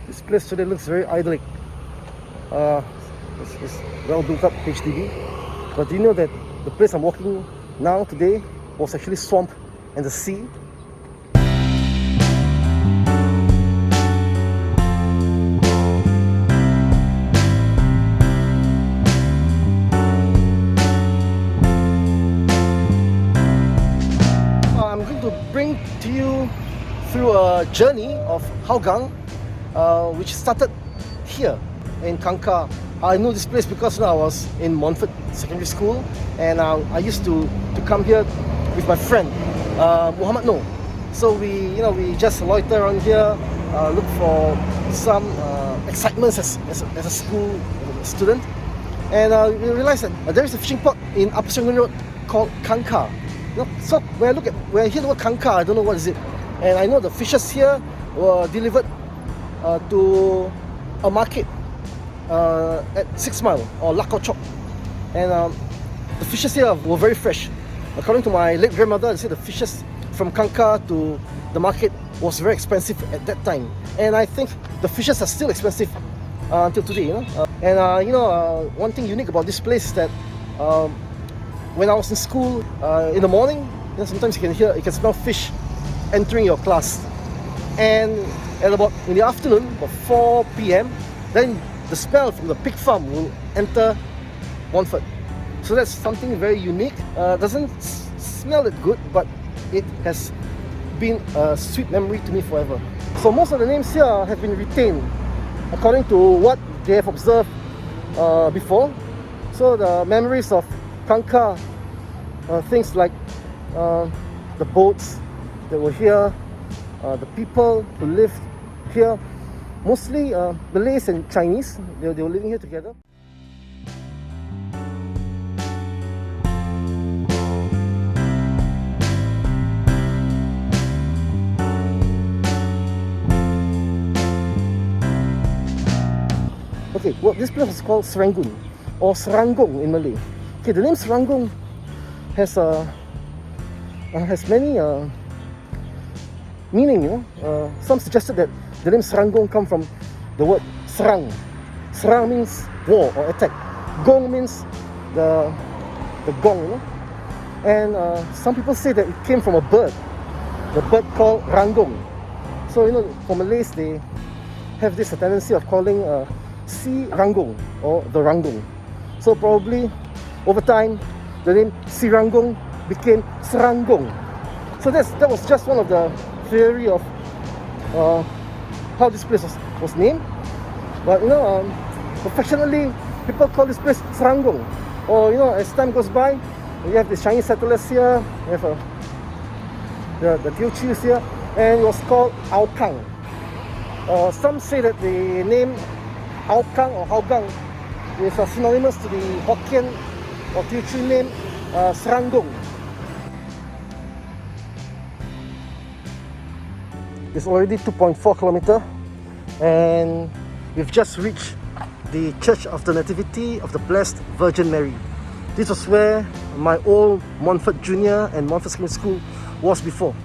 This place today looks very idyllic. It's well built up HDB. But do you know that the place I'm walking now today was actually swamp and the sea? I'm going to bring to you through a journey of Hougang, which started here in Kangkar. I know this place because I was in Montfort Secondary School, and I used to come here with my friend Muhammad No. So we just loiter around here, look for some excitements as a school student, and we realized that there is a fishing port in Upper Serangoon Road called Kangkar. So when I hear the word Kangkar, I don't know what is it, and I know the fishes here were delivered to a market at 6 Mile or Lakau Chok, and the fishes here were very fresh. According to my late grandmother, they said the fishes from Kangkar to the market was very expensive at that time, and I think the fishes are still expensive until today. One thing unique about this place is that when I was in school in the morning, sometimes you can smell fish entering your class, and in the afternoon, about 4 p.m, then the smell from the pig farm will enter Montfort. So that's something very unique. Doesn't smell that good, but it has been a sweet memory to me forever. So most of the names here have been retained according to what they have observed before. So the memories of Kangkar, things like the boats that were here, the people who lived here, mostly Malays and Chinese. They were living here together. Okay, well, this place is called Seranggong or Seranggong in Malay. Okay, the name Seranggong has many meaning. Some suggested that the name Seranggong come from the word serang. Serang means war or attack. Gong means the gong. And some people say that it came from a bird, the bird called ranggong. So for Malays, they have this tendency of calling si ranggong or the ranggong. So probably over time, the name Seranggong became Seranggong. So that was just one of the theory of how this place was named. But affectionately, people call this place Seranggong. Or as time goes by, we have the Chinese settlers here, we have the Teochews here, and it was called AuKang. Some say that the name AuKang or Hougang is synonymous to the Hokkien or Teochew name Seranggong. It's already 2.4 kilometers, and we've just reached the Church of the Nativity of the Blessed Virgin Mary. This was where my old Montfort Junior and Montfort Secondary School was before.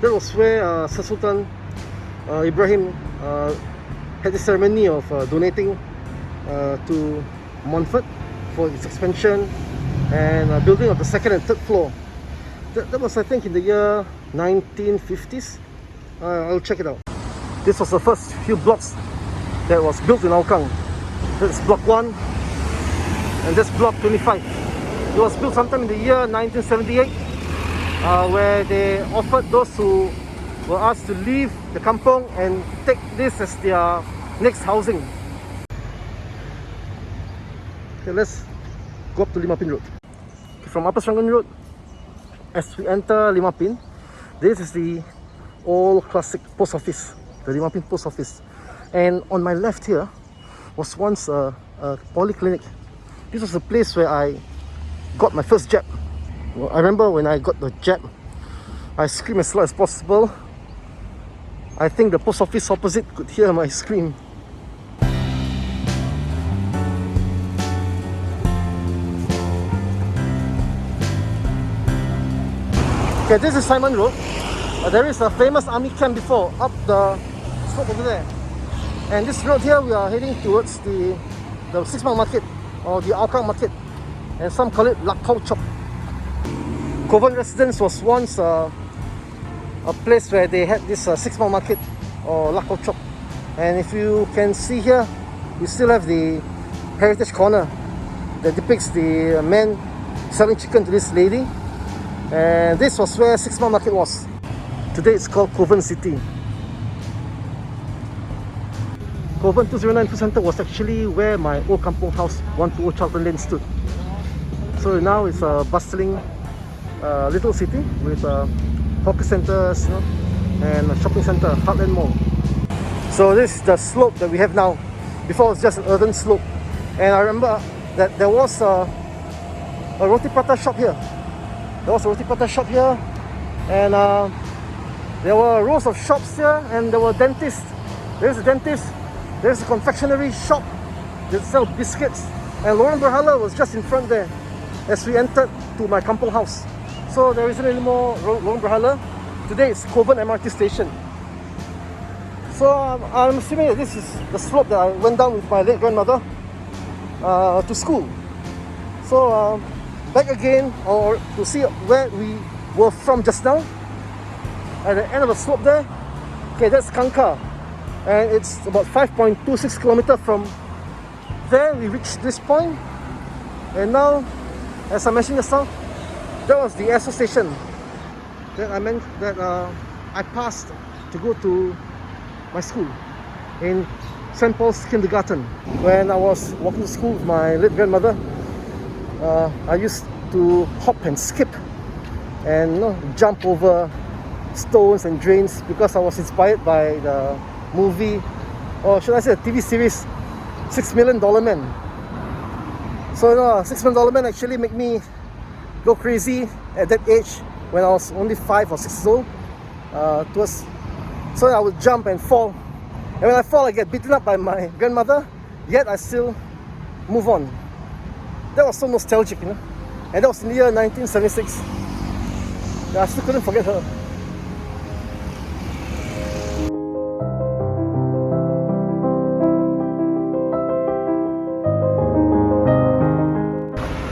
That was where Sir Sultan Ibrahim had the ceremony of donating to Montfort for its expansion and building of the second and third floor. That was, I think, in the year 1950s. I'll check it out. This was the first few blocks that was built in AuKang. That's block 1 and that's block 25. It was built sometime in the year 1978, where they offered those who were asked to leave the kampong and take this as their next housing. Okay, let's go up to Limapin Road. From Upper Serangoon Road, as we enter Limapin, this is the old classic post office, the Limapin post office. And on my left here was once a polyclinic. This was the place where I got my first jab. Well, I remember when I got the jab, I screamed as loud as possible. I think the post office opposite could hear my scream. Okay, this is Simon Road. There is a famous army camp before, up the slope over there. And this road here, we are heading towards the 6-mile market or the AuKang market, and some call it Lakau Chop. Kovan Residence was once a place where they had this 6-mile market or Lakau Chop. And if you can see here, we still have the heritage corner that depicts the man selling chicken to this lady. And this was where 6-mile market was. Today it's called Kovan City. Kovan 209 Food Centre was actually where my old kampong house 120 Charlton Lane stood. So now it's a bustling little city with hawker centres, and a shopping centre, Heartland Mall. So this is the slope that we have now. Before it was just an earthen slope. And I remember that there was a roti prata shop here. And there were rows of shops here, and there were dentists. There's a dentist. There's a confectionery shop that sells biscuits. And Lauren Berhala was just in front there as we entered to my kampong house. So there isn't any more Lauren Berhala. Today it's Kovan MRT station. So I'm assuming that this is the slope that I went down with my late grandmother to school. So back again, or to see where we were from just now, at the end of the slope there, okay, that's Kangkar. And it's about 5.26 kilometers from there. We reached this point, and now, as I mentioned just now, that was the Esso station that I passed to go to my school in St. Paul's Kindergarten. When I was walking to school with my late grandmother, I used to hop and skip and jump over stones and drains because I was inspired by the movie, or should I say the TV series, $6 Million Man. So $6 Million Man actually made me go crazy at that age when I was only 5 or 6 years old. So I would jump and fall, and when I fall I get beaten up by my grandmother, yet I still move on. That was so nostalgic, and that was in the year 1976. I still couldn't forget her.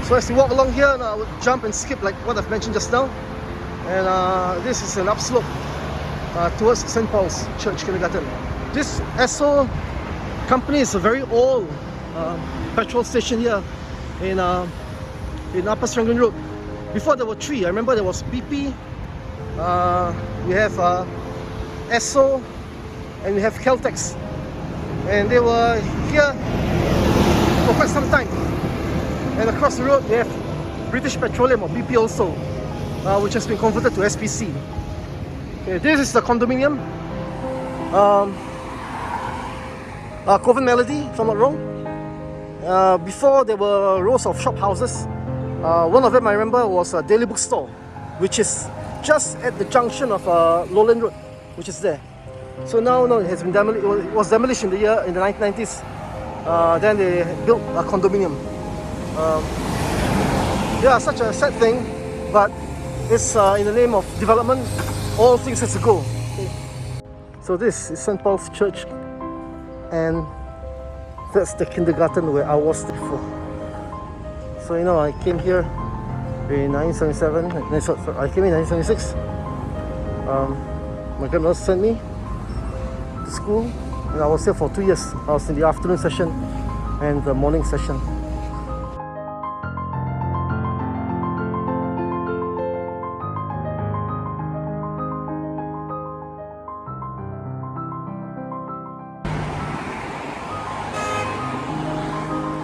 So as you walk along here, I would jump and skip like what I've mentioned just now. And this is an upslope towards St. Paul's Church Kindergarten. This Esso company is a very old petrol station here in Upper Serangoon Road. Before there were 3. I remember there was BP, we have Esso, and we have Caltex. And they were here for quite some time. And across the road we have British Petroleum, or BP also, which has been converted to SPC. Okay, this is the condominium, Kovan Melody, if I'm not wrong. Before there were rows of shop houses. One of them I remember was a daily bookstore, which is just at the junction of Lowland Road, which is there. So now it has been demolished. It was demolished in the 1990s. Then they built a condominium. Yeah, such a sad thing, but it's in the name of development. All things has to go. Okay. So this is St. Paul's Church, and that's the kindergarten where I was before. So I came here in 1977. I came in 1976. My grandmother sent me to school, and I was here for 2 years. I was in the afternoon session and the morning session.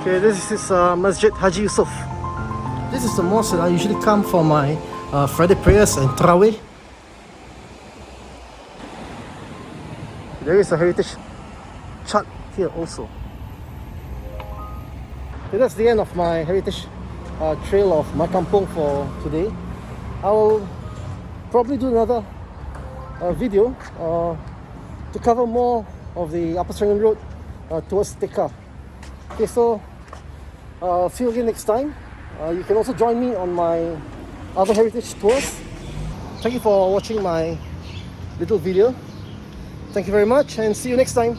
Okay, this is Masjid Haji Yusuf. This is the mosque that I usually come for my Friday prayers and Tarawih. There is a heritage chart here also. Okay, that's the end of my heritage trail of my kampong for today. I will probably do another video to cover more of the Upper Serangoon Road towards Tekka. Okay, so see you again next time. You can also join me on my other heritage tours. Thank you for watching my little video. Thank you very much, and see you next time.